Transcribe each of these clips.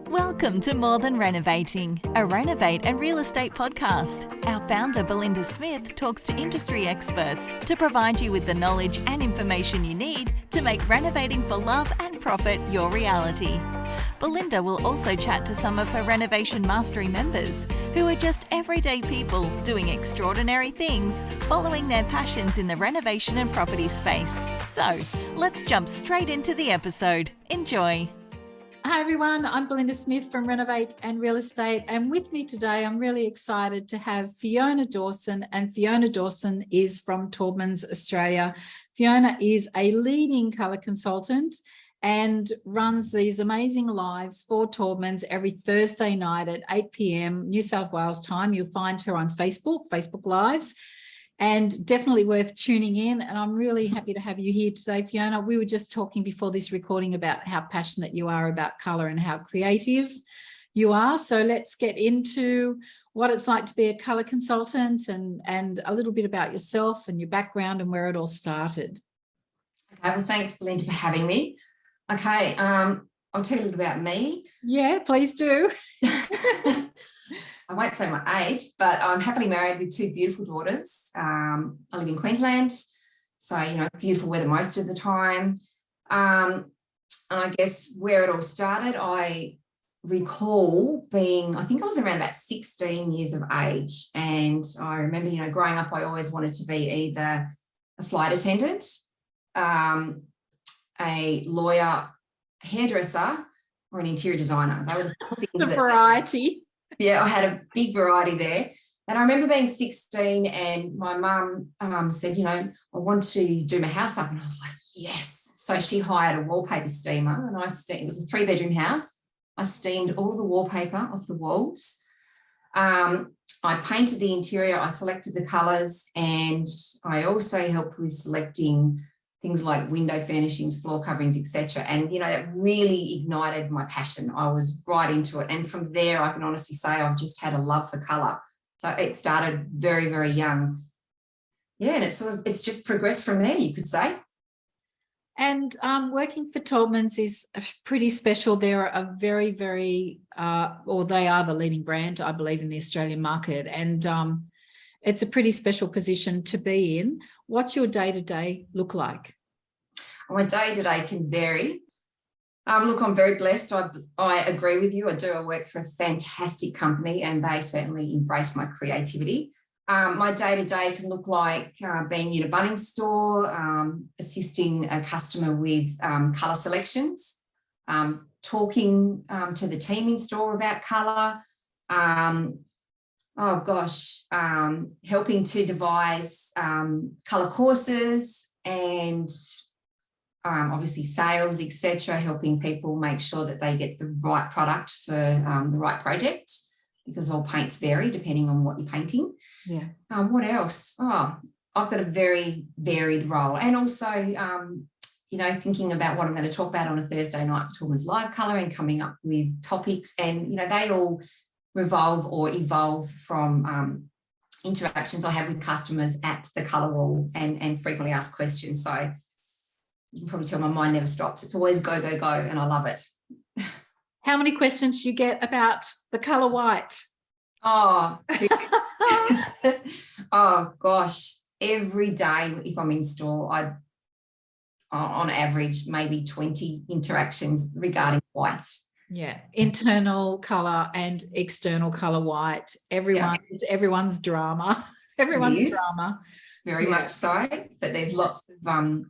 Welcome to More Than Renovating, a renovate and real estate podcast. Our founder, Belinda Smith, talks to industry experts to provide you with the knowledge and information you need to make renovating for love and profit your reality. Belinda will also chat to some of her Renovation Mastery members who are just everyday people doing extraordinary things, following their passions in the renovation and property space. So, let's jump straight into the episode. Enjoy. Hi everyone, I'm Belinda Smith from Renovate and Real Estate, and with me today I'm really excited to have Fiona Dawson, and Fiona Dawson is from Taubmans, Australia. Fiona is a leading colour consultant and runs these amazing lives for Taubmans every Thursday night at 8 p.m. New South Wales time. You'll find her on Facebook Lives, and definitely worth tuning in. And I'm really happy to have you here today, Fiona. We were just talking before this recording about how passionate you are about colour and how creative you are. So let's get into what it's like to be a colour consultant and a little bit about yourself and your background and where it all started. Okay, well, thanks, Belinda, for having me. Okay, I'll tell you a little about me. Yeah, please do. I won't say my age, but I'm happily married with two beautiful daughters. I live in Queensland, so, beautiful weather most of the time. And I guess where it all started, I recall I think I was around about 16 years of age. And I remember, growing up, I always wanted to be either a flight attendant, a lawyer, hairdresser, or an interior designer. They were the four things. The variety. Yeah, I had a big variety there. And I remember being 16 and my mum said, I want to do my house up. And I was like, yes. So she hired a wallpaper steamer, and it was a 3-bedroom house. I steamed all the wallpaper off the walls. I painted the interior, I selected the colours, and I also helped with selecting things like window furnishings, floor coverings, etc. And, that really ignited my passion. I was right into it. And from there, I can honestly say I've just had a love for colour. So it started very, very young. Yeah, and it's just progressed from there, you could say. And working for Taubmans is pretty special. They're a very, very, they are the leading brand, I believe, in the Australian market. And it's a pretty special position to be in. What's your day-to-day look like? My day-to-day can vary. Look, I'm very blessed. I agree with you. I work for a fantastic company, and they certainly embrace my creativity. My day-to-day can look like being in a Bunnings store, assisting a customer with colour selections, talking to the team in store about colour, helping to devise colour courses, and obviously sales, etc., helping people make sure that they get the right product for the right project, because all paints vary depending on what you're painting. Yeah. What else? I've got a very varied role, and also, thinking about what I'm going to talk about on a Thursday night for Taubmans Live Colour, and coming up with topics, and, they all revolve or evolve from interactions I have with customers at the colour wall and frequently asked questions. So you can probably tell my mind never stops. It's always go, go, go, and I love it. How many questions do you get about the colour white? Oh, oh gosh. Every day if I'm in store, I on average maybe 20 interactions regarding white. Yeah, internal colour and external colour white. It's everyone's drama. Everyone's drama. Very much so. But there's lots of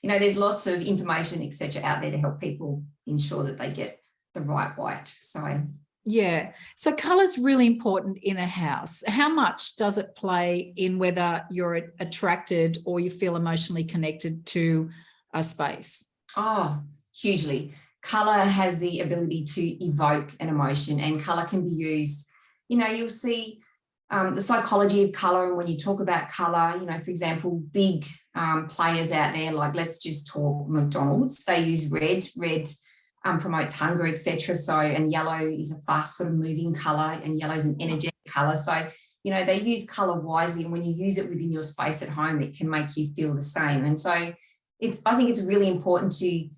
there's lots of information, etc., out there to help people ensure that they get the right white. So colour's really important in a house. How much does it play in whether you're attracted or you feel emotionally connected to a space? Oh, hugely. Colour has the ability to evoke an emotion, and colour can be used. You'll see the psychology of colour, and when you talk about colour, for example, big players out there, like let's just talk McDonald's, they use red promotes hunger, etc. And yellow is a fast sort of moving colour, and yellow is an energetic colour. So, they use colour wisely, and when you use it within your space at home, it can make you feel the same. And so I think it's really important to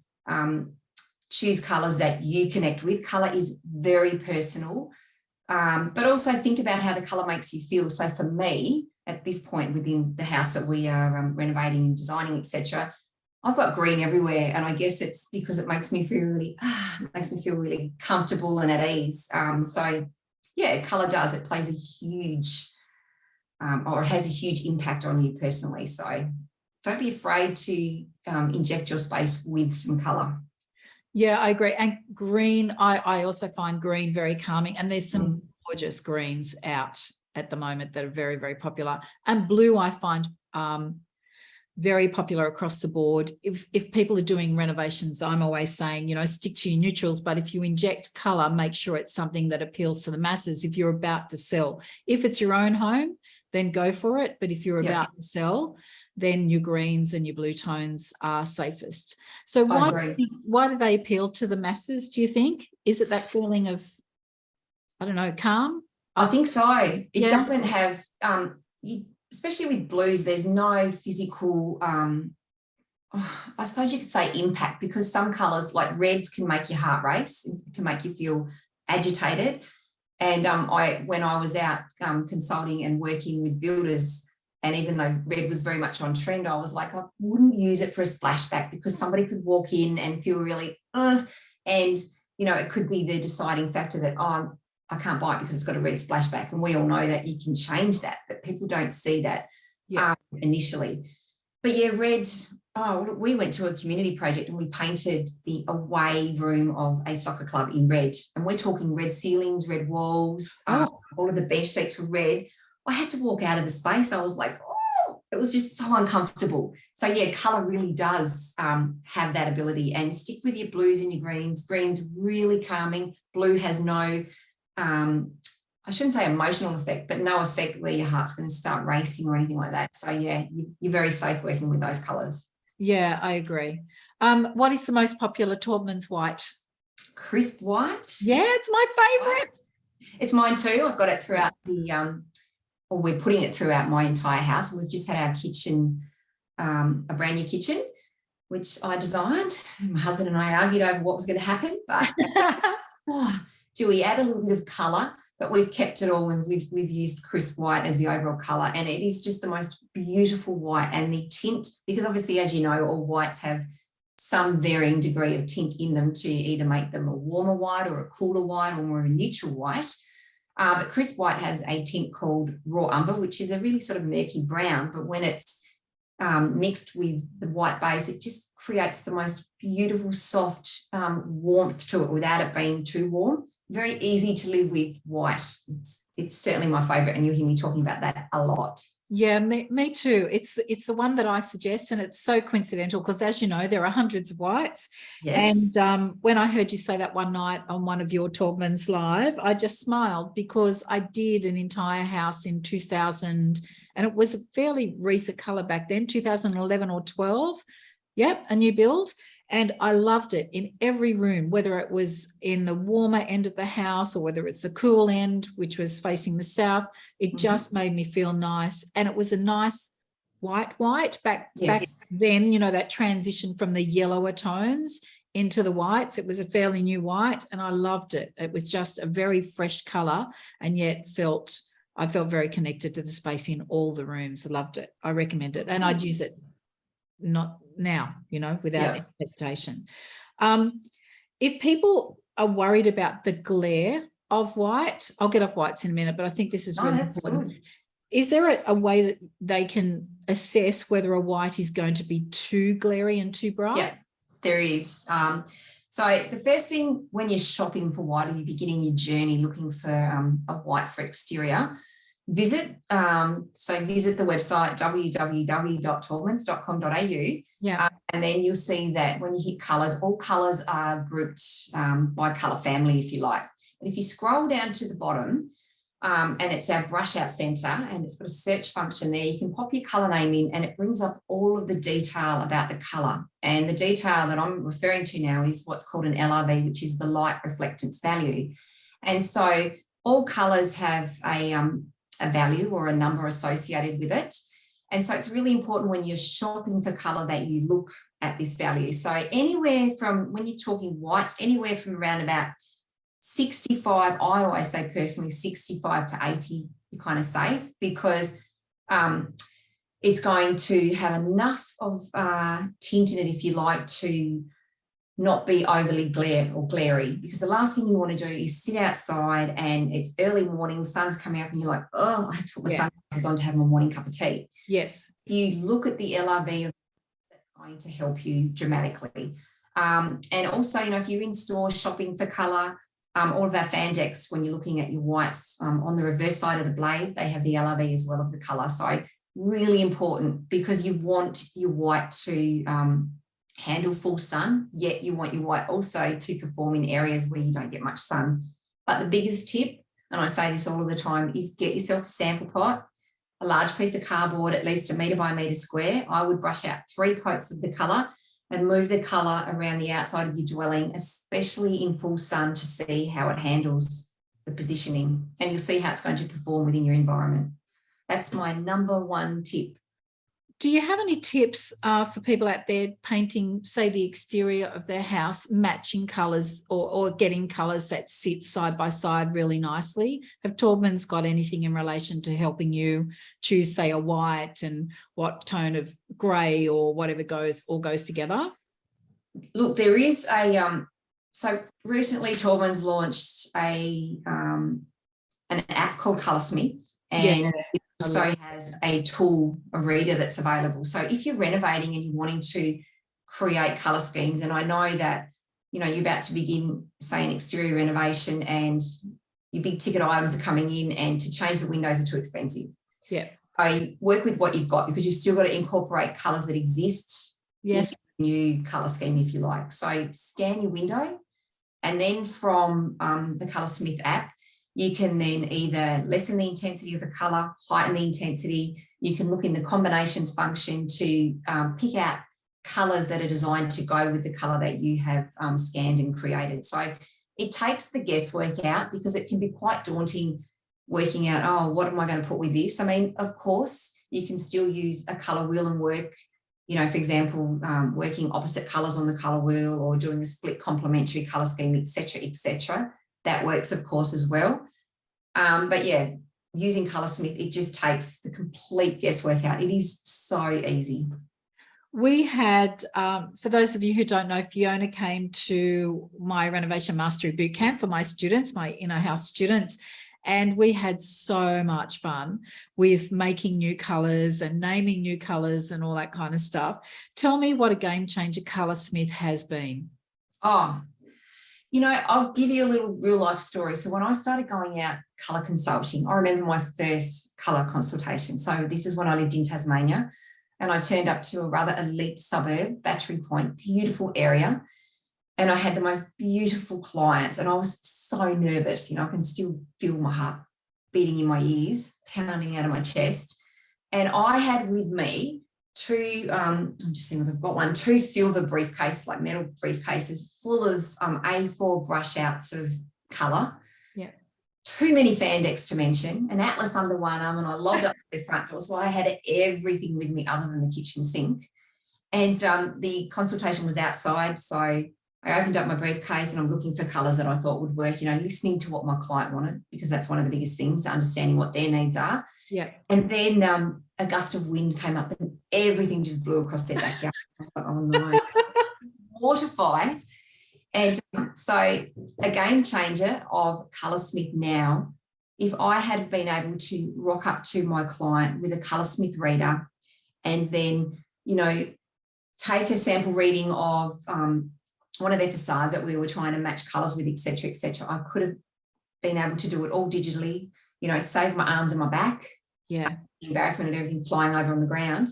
choose colours that you connect with. Colour is very personal, but also think about how the colour makes you feel. So for me, at this point within the house that we are renovating and designing, etc., I've got green everywhere, and I guess it's because it makes me feel really comfortable and at ease. So yeah, colour does. It plays a huge, or it has a huge impact on you personally. So don't be afraid to inject your space with some colour. Yeah, I agree. And green, I also find green very calming. And there's some gorgeous greens out at the moment that are very, very popular. And blue, I find very popular across the board. If people are doing renovations, I'm always saying, you know, stick to your neutrals, but if you inject colour, make sure it's something that appeals to the masses if you're about to sell. If it's your own home, then go for it. But if you're about to sell, then your greens and your blue tones are safest. So why do they appeal to the masses, do you think? Is it that feeling of, I don't know, calm? I think so. It doesn't have, especially with blues, there's no physical, I suppose you could say impact, because some colours like reds can make your heart race, it can make you feel agitated. And when I was out consulting and working with builders, and even though red was very much on trend, I was like, I wouldn't use it for a splashback, because somebody could walk in and feel really, and, you know, it could be the deciding factor that, I can't buy it because it's got a red splashback. And we all know that you can change that, but people don't see that initially. But yeah, red, we went to a community project and we painted the away room of a soccer club in red. And we're talking red ceilings, red walls, all of the bench seats were red. I had to walk out of the space. I was like, it was just so uncomfortable. So yeah, colour really does have that ability. And stick with your blues and your greens. Green's really calming. Blue has no, I shouldn't say emotional effect, but no effect where your heart's going to start racing or anything like that. So yeah, you're very safe working with those colours. Yeah, I agree. What is the most popular Taubmans white? Crisp white. Yeah, it's my favourite. It's mine too. I've got it throughout we're putting it throughout my entire house. We've just had our kitchen, a brand new kitchen, which I designed. My husband and I argued over what was going to happen, but do we add a little bit of colour? But we've kept it all, and we've used crisp white as the overall colour, and it is just the most beautiful white. And the tint, because obviously, as you know, all whites have some varying degree of tint in them to either make them a warmer white or a cooler white or more of a neutral white. But crisp white has a tint called raw umber, which is a really sort of murky brown, but when it's mixed with the white base, it just creates the most beautiful, soft warmth to it without it being too warm. Very easy to live with white. It's certainly my favourite, and you'll hear me talking about that a lot. Yeah, me too. It's the one that I suggest, and it's so coincidental because, as you know, there are hundreds of whites. Yes. And when I heard you say that one night on one of your Taubmans live, I just smiled, because I did an entire house in 2000, and it was a fairly recent colour back then, 2011 or 12. Yep, a new build. And I loved it in every room, whether it was in the warmer end of the house or whether it's the cool end, which was facing the south. It just made me feel nice. And it was a nice white back then, you know, that transition from the yellower tones into the whites. It was a fairly new white, and I loved it. It was just a very fresh colour, and yet I felt very connected to the space in all the rooms. I loved it. I recommend it. And I'd use it not now, you know, without any hesitation. If people are worried about the glare of white, I'll get off whites in a minute, but I think this is really important. Good. Is there a way that they can assess whether a white is going to be too glary and too bright? Yeah, there is. So the first thing when you're shopping for white, and you're beginning your journey looking for a white for exterior, visit the website www.taubmans.com.au, and then you'll see that when you hit colours, all colours are grouped by colour family, if you like. But if you scroll down to the bottom, and it's our brush out centre, and it's got a search function there, you can pop your colour name in, and it brings up all of the detail about the colour. And the detail that I'm referring to now is what's called an LRV, which is the light reflectance value. And so all colours have a value or a number associated with it. And so it's really important when you're shopping for colour that you look at this value. So anywhere from, when you're talking whites, anywhere from around about 65, I always say personally 65 to 80, you're kind of safe, because it's going to have enough of tint in it, if you like, to not be overly glary, because the last thing you want to do is sit outside and it's early morning, sun's coming up, and you're like, oh, I have to put my sunglasses on to have my morning cup of tea. Yes. If you look at the LRV, that's going to help you dramatically. And also, if you're in store shopping for colour, all of our fan decks, when you're looking at your whites, on the reverse side of the blade, they have the LRV as well of the colour. So really important, because you want your white to handle full sun, yet you want your white also to perform in areas where you don't get much sun. But the biggest tip, and I say this all of the time, is get yourself a sample pot, a large piece of cardboard, at least 1 metre by 1 metre square. I would brush out 3 coats of the colour and move the colour around the outside of your dwelling, especially in full sun, to see how it handles the positioning, and you'll see how it's going to perform within your environment. That's my number 1 tip. Do you have any tips for people out there painting, say, the exterior of their house, matching colours or getting colours that sit side by side really nicely? Have Taubmans got anything in relation to helping you choose, say, a white and what tone of grey or whatever goes together? Look, there is a so recently Taubmans launched an app called Colorsmith, and it also has a tool, a reader that's available. So if you're renovating and you're wanting to create colour schemes, and I know that, you're about to begin, say, an exterior renovation and your big ticket items are coming in, and to change the windows are too expensive. Yeah. I work with what you've got, because you've still got to incorporate colours that exist. Yes. In new colour scheme, if you like. So scan your window, and then from the Colorsmith app, you can then either lessen the intensity of the colour, heighten the intensity. You can look in the combinations function to pick out colours that are designed to go with the colour that you have scanned and created. So it takes the guesswork out, because it can be quite daunting working out, oh, what am I going to put with this? I mean, of course, you can still use a colour wheel and work, for example, working opposite colours on the colour wheel, or doing a split complementary colour scheme, etc., etc. That works, of course, as well. But yeah, using Colorsmith, it just takes the complete guesswork out. It is so easy. We had, for those of you who don't know, Fiona came to my Renovation Mastery Bootcamp for my students, my inner house students, and we had so much fun with making new colours and naming new colours and all that kind of stuff. Tell me what a game changer Colorsmith has been. Oh, I'll give you a little real life story. So when I started going out colour consulting, I remember my first colour consultation. So this is when I lived in Tasmania, and I turned up to a rather elite suburb, Battery Point, beautiful area. And I had the most beautiful clients, and I was so nervous. I can still feel my heart beating in my ears, pounding out of my chest. And I had with me 2, I'm just seeing if I've got one, 2 silver briefcases, like metal briefcases, full of A4 brush outs of colour. Yeah. Too many fan decks to mention, an atlas under one arm, and I lobbed up the front door. So I had everything with me other than the kitchen sink. And the consultation was outside. So I opened up my briefcase, and I'm looking for colours that I thought would work, listening to what my client wanted, because that's one of the biggest things, understanding what their needs are. Yeah. And then a gust of wind came up, and everything just blew across their backyard. I was like, oh no, mortified. And so a game changer of Colorsmith now, if I had been able to rock up to my client with a Colorsmith reader, and then, take a sample reading of one of their facades that we were trying to match colours with, etc., etc. I could have been able to do it all digitally, save my arms and my back. Yeah. The embarrassment and everything flying over on the ground.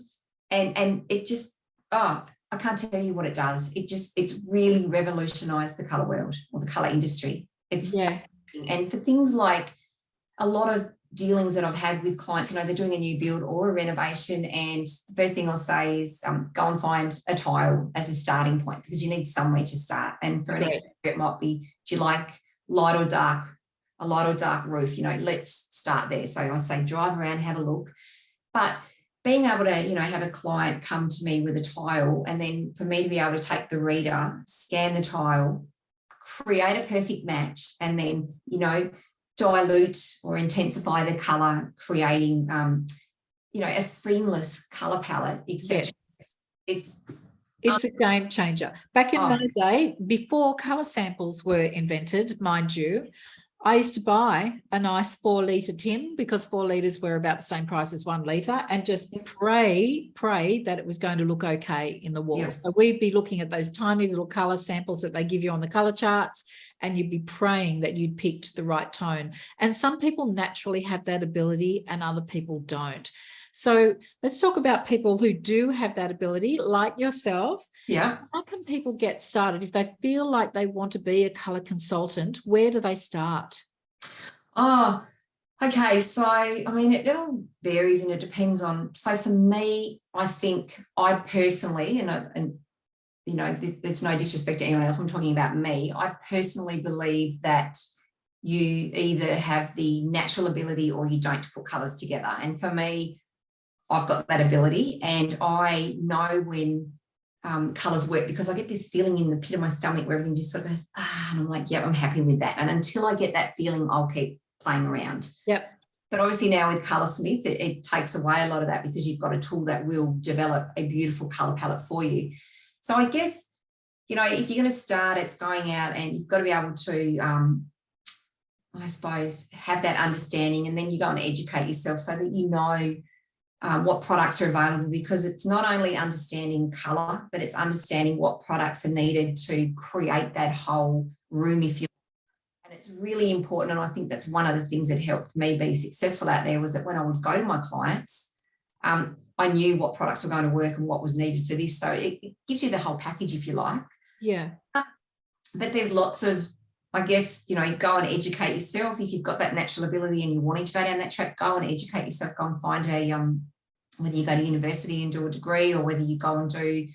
And it just, I can't tell you what it does. It's really revolutionised the colour world, or the colour industry. And for things like a lot of dealings that I've had with clients, they're doing a new build or a renovation, and the first thing I'll say is go and find a tile as a starting point, because you need somewhere to start. And for an extra, it might be, do you like light or dark? A light or dark roof, let's start there. So I say drive around, have a look. But being able to, have a client come to me with a tile, and then for me to be able to take the reader, scan the tile, create a perfect match, and then, dilute or intensify the colour, creating, a seamless colour palette, etc. Yes. It's a game changer. Back in my day, before colour samples were invented, mind you, I used to buy a nice 4-litre tin, because 4 litres were about the same price as 1 litre, and just pray that it was going to look okay in the walls. Yeah. So we'd be looking at those tiny little colour samples that they give you on the colour charts, and you'd be praying that you'd picked the right tone. And some people naturally have that ability and other people don't. So let's talk about people who do have that ability, like yourself. Yeah. How can people get started if they feel like they want to be a colour consultant? Where do they start? Oh, okay. So, it all varies and it depends on. So for me, I think I personally, and it's no disrespect to anyone else, I'm talking about me. I personally believe that you either have the natural ability or you don't to put colours together. And for me, I've got that ability, and I know when colours work, because I get this feeling in the pit of my stomach where everything just sort of goes, and I'm like, yeah, I'm happy with that. And until I get that feeling, I'll keep playing around. Yep. But obviously now with Colorsmith, it takes away a lot of that, because you've got a tool that will develop a beautiful colour palette for you. So I guess, if you're going to start, it's going out and you've got to be able to, I suppose, have that understanding, and then you go and educate yourself so that you know what products are available, because it's not only understanding colour, but it's understanding what products are needed to create that whole room, if you like. And it's really important, and I think that's one of the things that helped me be successful out there, was that when I would go to my clients, I knew what products were going to work and what was needed for this. So it gives you the whole package, if you like. Yeah. But there's lots of, I guess, go and educate yourself. If you've got that natural ability and you're wanting to go down that track, go and educate yourself. Go and find whether you go to university and do a degree, or whether you go and do,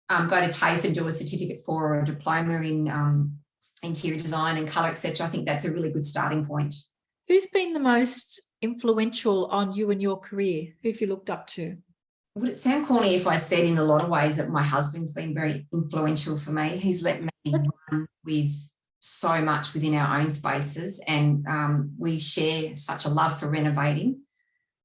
go to TAFE and do a certificate for, or a diploma in interior design and colour, etc. I think that's a really good starting point. Who's been the most influential on you and your career? Who have you looked up to? Would it sound corny if I said in a lot of ways that my husband's been very influential for me? He's let me run with so much within our own spaces, and we share such a love for renovating,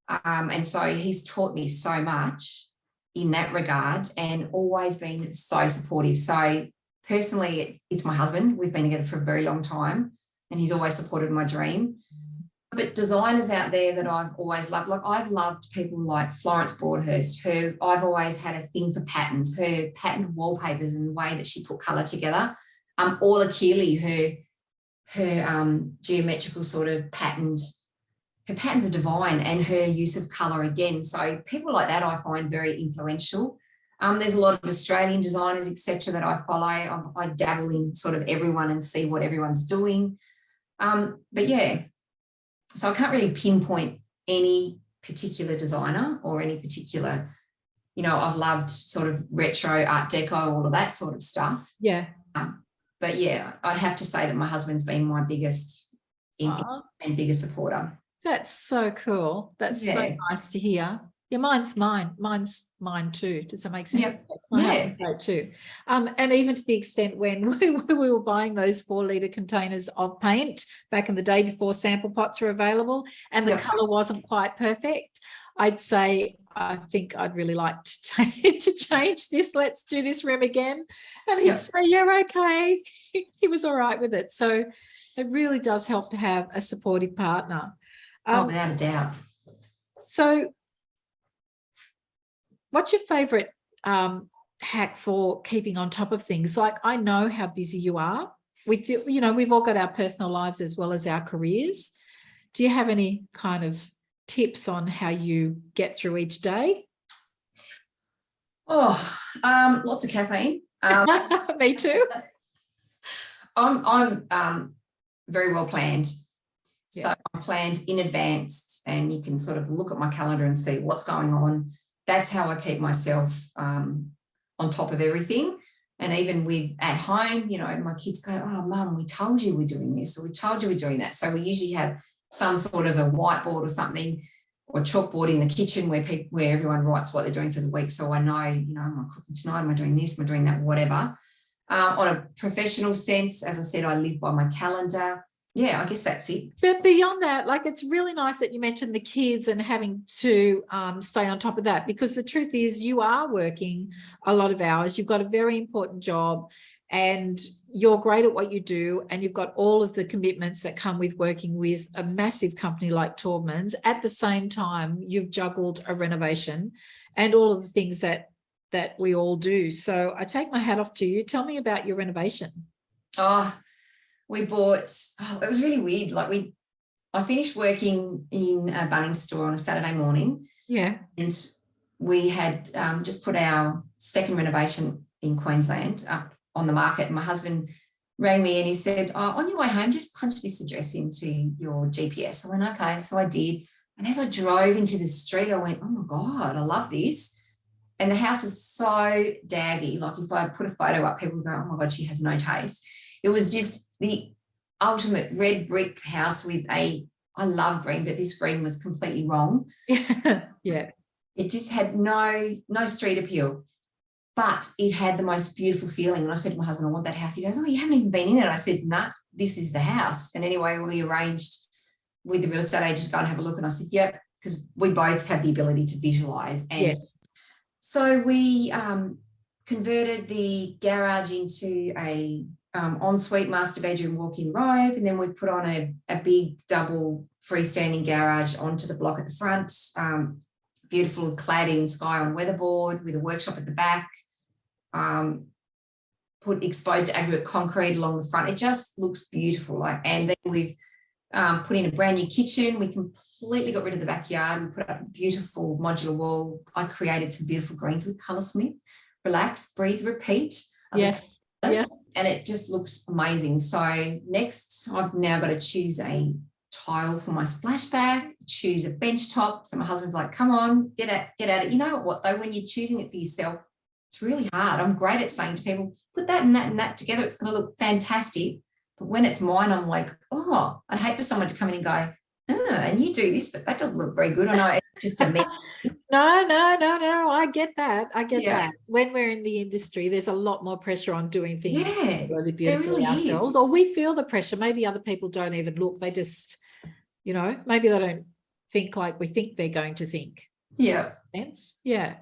and so he's taught me so much in that regard, and always been so supportive. So personally, it's my husband. We've been together for a very long time, and he's always supported my dream. But designers out there that I've always loved, like I've loved people like Florence Broadhurst, I've always had a thing for patterns, her patterned wallpapers and the way that she put colour together. Orla Keeley, her geometrical sort of patterns, her patterns are divine, and her use of colour again. So people like that I find very influential. There's a lot of Australian designers, etc., that I follow. I dabble in sort of everyone and see what everyone's doing. But yeah, so I can't really pinpoint any particular designer or any particular, I've loved sort of retro, Art Deco, all of that sort of stuff. Yeah. But yeah, I'd have to say that my husband's been my biggest influence and biggest supporter. That's so cool. That's so nice to hear. Yeah, mine's mine too. Does that make sense? Yeah. Too. And even to the extent when we were buying those 4-litre containers of paint back in the day before sample pots were available, and the colour wasn't quite perfect, I'd say, I think I'd really like to change this. Let's do this room again. And he'd say, yeah, okay. He was all right with it. So it really does help to have a supportive partner. Without a doubt. So what's your favourite hack for keeping on top of things? Like, I know how busy you are. We've all got our personal lives as well as our careers. Do you have any kind of tips on how you get through each day? Lots of caffeine. Me too. I'm very well planned. So I'm planned in advance, and you can sort of look at my calendar and see what's going on. That's how I keep myself on top of everything. And even with at home, my kids go, oh, Mum, we told you we're doing this, or we told you we're doing that. So we usually have some sort of a whiteboard or something or chalkboard in the kitchen where everyone writes what they're doing for the week. So I know, am I cooking tonight? Am I doing this? Am I doing that? Whatever. On a professional sense, as I said, I live by my calendar. Yeah, I guess that's it. But beyond that, like, it's really nice that you mentioned the kids and having to stay on top of that, because the truth is you are working a lot of hours. You've got a very important job and you're great at what you do, and you've got all of the commitments that come with working with a massive company like Taubmans. At the same time, you've juggled a renovation and all of the things that we all do. So I take my hat off to you. Tell me about your renovation. We bought, it was really weird. Like I finished working in a Bunnings store on a Saturday morning. Yeah. And we had just put our second renovation in Queensland up on the market. And my husband rang me and he said, on your way home, just punch this address into your GPS. I went, okay. So I did. And as I drove into the street, I went, oh my God, I love this. And the house was so daggy. Like if I put a photo up, people would go, oh my God, she has no taste. It was just the ultimate red brick house with I love green, but this green was completely wrong. Yeah. It just had no street appeal, but it had the most beautiful feeling. And I said to my husband, I want that house. He goes, oh, you haven't even been in it. I said, nah, this is the house. And anyway, we arranged with the real estate agent to go and have a look. And I said, yep, because we both have the ability to visualize. And yes. So we converted the garage into a ensuite master bedroom walk-in robe, and then we put on a big double freestanding garage onto the block at the front, beautiful clad in sky on weatherboard with a workshop at the back, put exposed aggregate concrete along the front. It just looks beautiful. And then we've put in a brand new kitchen. We completely got rid of the backyard. We put up a beautiful modular wall. I created some beautiful greens with Colorsmith. Relax, breathe, repeat. Yes. Yes. And it just looks amazing. So next, I've now got to choose a tile for my splashback, choose a bench top. So my husband's like, come on, get at it. You know what, though, when you're choosing it for yourself, it's really hard. I'm great at saying to people, put that and that and that together. It's going to look fantastic. But when it's mine, I'm like, oh, I'd hate for someone to come in and go, and you do this, but that doesn't look very good. I know it's just a me. No. I get that. That. When we're in the industry, there's a lot more pressure on doing things really beautifully ourselves. Or we feel the pressure. Maybe other people don't even look. They just, maybe they don't think like we think they're going to think. Yeah. Sense? Yeah.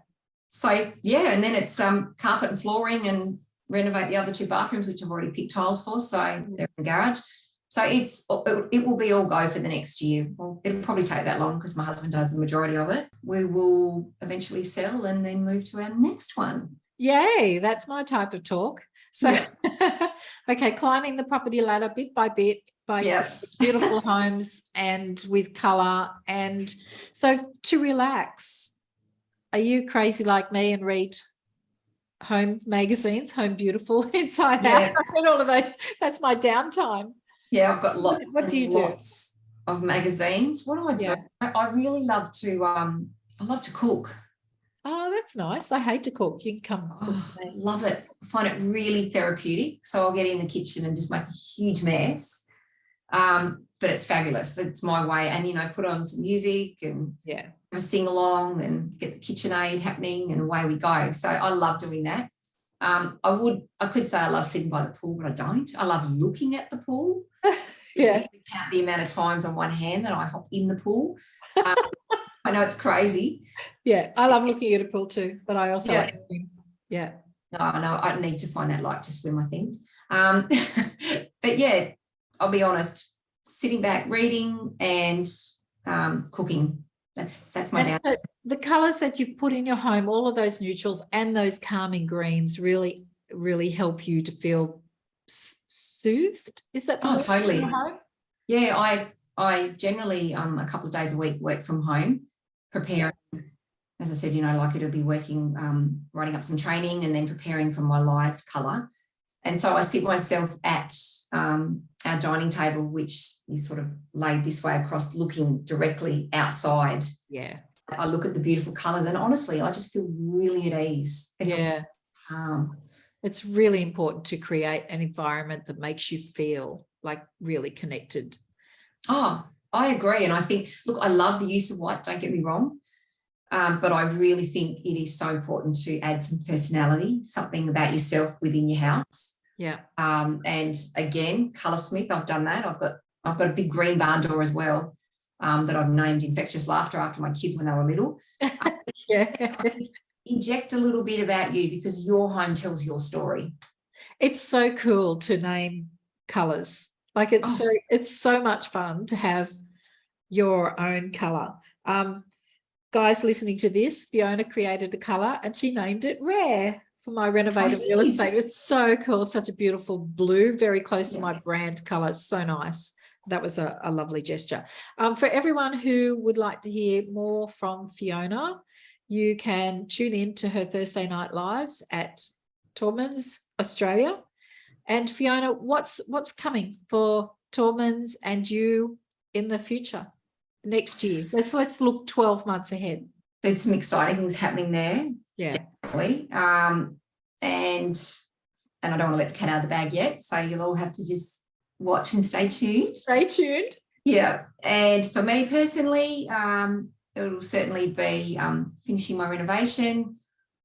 So, and then it's carpet and flooring and renovate the other two bathrooms, which I've already picked tiles for. So they're in the garage. So it will be all go for the next year. Well, it'll probably take that long because my husband does the majority of it. We will eventually sell and then move to our next one. Yay, that's my type of talk. So, okay, climbing the property ladder bit by bit by beautiful homes and with colour. And so to relax, are you crazy like me and read home magazines, Home Beautiful, Inside Out? I read all of those. That's my downtime. Yeah, I've got lots. What do you do? Of magazines. What do I do? I really love to. I love to cook. Oh, that's nice. I hate to cook. You can come. I love it. I find it really therapeutic. So I'll get in the kitchen and just make a huge mess. But it's fabulous. It's my way. And put on some music and have a sing along and get the KitchenAid happening, and away we go. So I love doing that. I could say I love sitting by the pool, but I don't. I love looking at the pool. Yeah. You count the amount of times on one hand that I hop in the pool. I know it's crazy. Yeah, I love looking at a pool too, but I also like to swim. Yeah. No, I need to find that like to swim, I think. But I'll be honest, sitting back, reading and cooking. That's my down. So the colours that you've put in your home, all of those neutrals and those calming greens really, really help you to feel soothed. Is that totally? In your home? Yeah, I generally a couple of days a week work from home, preparing. As I said, like it'll be working, writing up some training and then preparing for my live colour. And so I sit myself at our dining table, which is sort of laid this way across, looking directly outside. Yeah. I look at the beautiful colours and honestly, I just feel really at ease. It's really important to create an environment that makes you feel like really connected. Oh, I agree. And I think, look, I love the use of white, don't get me wrong. But I really think it is so important to add some personality, something about yourself within your house. Yeah. And again, colorsmith, I've done that. I've got a big green barn door as well, that I've named Infectious Laughter after my kids when they were little. Yeah. Inject a little bit about you, because your home tells your story. It's so cool to name colours. Like it's so much fun to have your own colour. Guys listening to this, Fiona created a colour and she named it Rare for my Renovate Real Estate. It's so cool. It's such a beautiful blue, very close to my brand colour. So nice. That was a lovely gesture. For everyone who would like to hear more from Fiona, you can tune in to her Thursday night lives at Taubmans, Australia. And Fiona, what's coming for Taubmans and you in the future? Next year. Let's look 12 months ahead. There's some exciting things happening there. Yeah. Definitely. And I don't want to let the cat out of the bag yet. So you'll all have to just watch and stay tuned. Stay tuned. Yeah. And for me personally, it'll certainly be finishing my renovation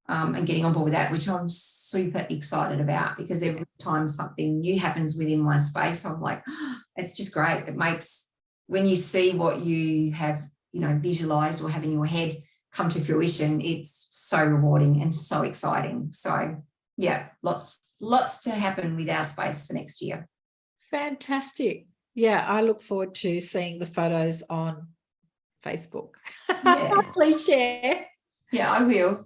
and getting on board with that, which I'm super excited about, because every time something new happens within my space, I'm like, oh, it's just great. It makes, when you see what you have, visualized or have in your head come to fruition, it's so rewarding and so exciting. So yeah, lots to happen with our space for next year. Fantastic. Yeah, I look forward to seeing the photos on Facebook. Yeah. Please share. Yeah, I will.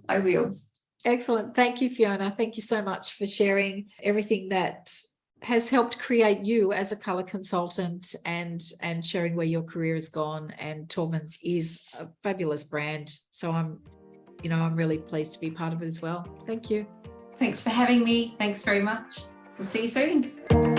Excellent. Thank you, Fiona. Thank you so much for sharing everything that has helped create you as a colour consultant, and sharing where your career has gone. And Taubmans is a fabulous brand. So I'm really pleased to be part of it as well. Thank you. Thanks for having me. Thanks very much. We'll see you soon.